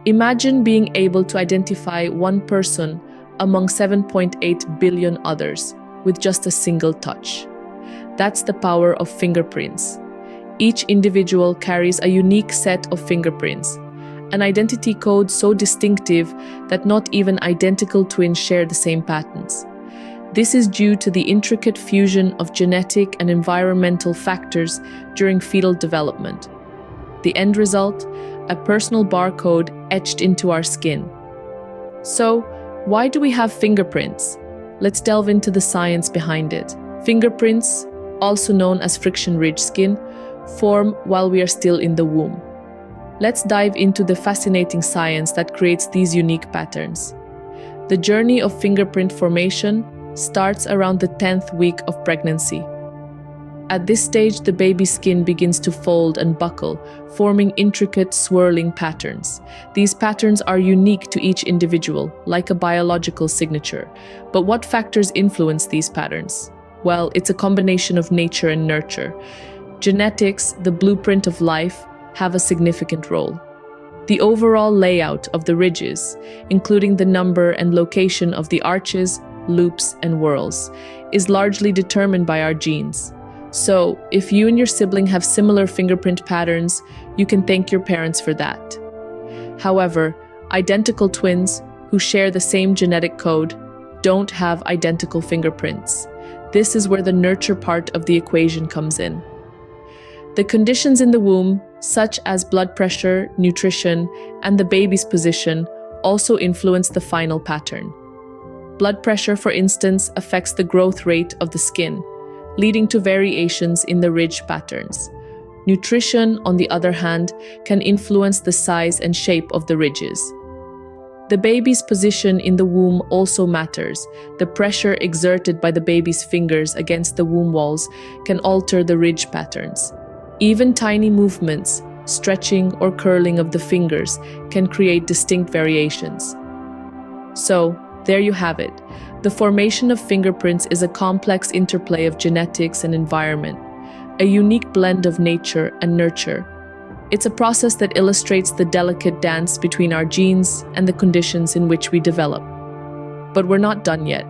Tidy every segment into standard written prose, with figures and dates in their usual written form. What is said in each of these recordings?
Imagine being able to identify one person among 7.8 billion others with just a single touch. That's the power of fingerprints. Each individual carries a unique set of fingerprints, an identity code so distinctive that not even identical twins share the same patterns. This is due to the intricate fusion of genetic and environmental factors during fetal development. The end result? A personal barcode etched into our skin. So, why do we have fingerprints? Let's delve into the science behind it. Fingerprints, also known as friction-ridged skin, form while we are still in the womb. Let's dive into the fascinating science that creates these unique patterns. The journey of fingerprint formation starts around the 10th week of pregnancy. At this stage, the baby's skin begins to fold and buckle, forming intricate, swirling patterns. These patterns are unique to each individual, like a biological signature. But what factors influence these patterns? Well, it's a combination of nature and nurture. Genetics, the blueprint of life, have a significant role. The overall layout of the ridges, including the number and location of the arches, loops, and whorls, is largely determined by our genes. So, if you and your sibling have similar fingerprint patterns, you can thank your parents for that. However, identical twins who share the same genetic code don't have identical fingerprints. This is where the nurture part of the equation comes in. The conditions in the womb, such as blood pressure, nutrition, and the baby's position, also influence the final pattern. Blood pressure, for instance, affects the growth rate of the skin, leading to variations in the ridge patterns. Nutrition, on the other hand, can influence the size and shape of the ridges. The baby's position in the womb also matters. The pressure exerted by the baby's fingers against the womb walls can alter the ridge patterns. Even tiny movements, stretching or curling of the fingers, can create distinct variations. So, there you have it. The formation of fingerprints is a complex interplay of genetics and environment, a unique blend of nature and nurture. It's a process that illustrates the delicate dance between our genes and the conditions in which we develop. But we're not done yet.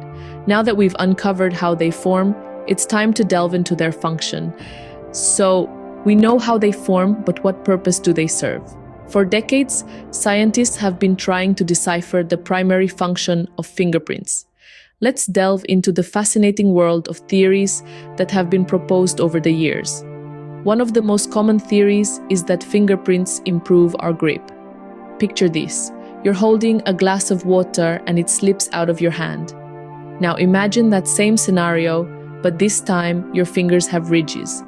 Now that we've uncovered how they form, it's time to delve into their function. So, we know how they form, but what purpose do they serve? For decades, scientists have been trying to decipher the primary function of fingerprints. Let's delve into the fascinating world of theories that have been proposed over the years. One of the most common theories is that fingerprints improve our grip. Picture this. You're holding a glass of water and it slips out of your hand. Now imagine that same scenario, but this time your fingers have ridges.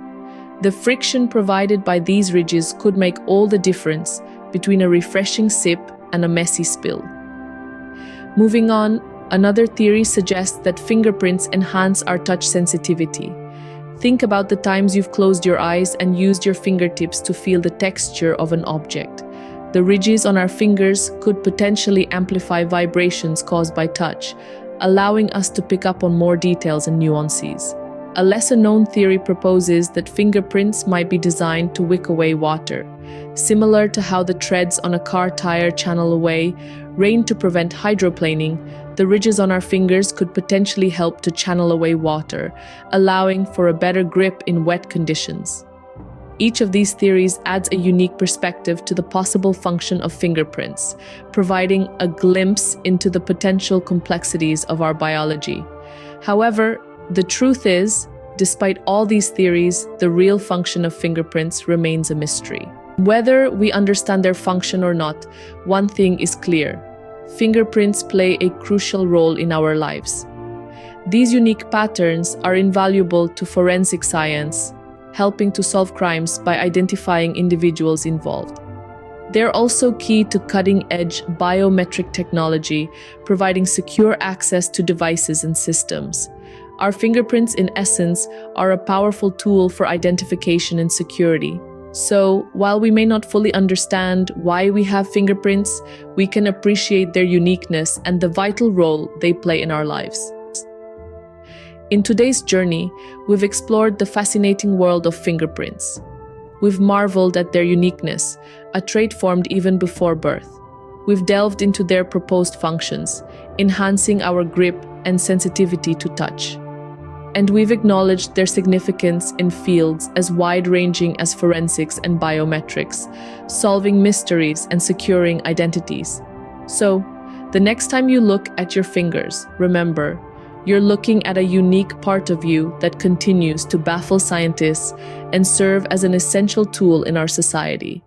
The friction provided by these ridges could make all the difference between a refreshing sip and a messy spill. Moving on, another theory suggests that fingerprints enhance our touch sensitivity. Think about the times you've closed your eyes and used your fingertips to feel the texture of an object. The ridges on our fingers could potentially amplify vibrations caused by touch, allowing us to pick up on more details and nuances. A lesser-known theory proposes that fingerprints might be designed to wick away water. Similar to how the treads on a car tire channel away rain to prevent hydroplaning, the ridges on our fingers could potentially help to channel away water, allowing for a better grip in wet conditions. Each of these theories adds a unique perspective to the possible function of fingerprints, providing a glimpse into the potential complexities of our biology. However, the truth is, despite all these theories, the real function of fingerprints remains a mystery. Whether we understand their function or not, one thing is clear. Fingerprints play a crucial role in our lives. These unique patterns are invaluable to forensic science, helping to solve crimes by identifying individuals involved. They're also key to cutting-edge biometric technology, providing secure access to devices and systems. Our fingerprints, in essence, are a powerful tool for identification and security. So, while we may not fully understand why we have fingerprints, we can appreciate their uniqueness and the vital role they play in our lives. In today's journey, we've explored the fascinating world of fingerprints. We've marveled at their uniqueness, a trait formed even before birth. we've delved into their proposed functions, enhancing our grip and sensitivity to touch. And we've acknowledged their significance in fields as wide-ranging as forensics and biometrics, solving mysteries and securing identities. So, the next time you look at your fingers, remember, you're looking at a unique part of you that continues to baffle scientists and serve as an essential tool in our society.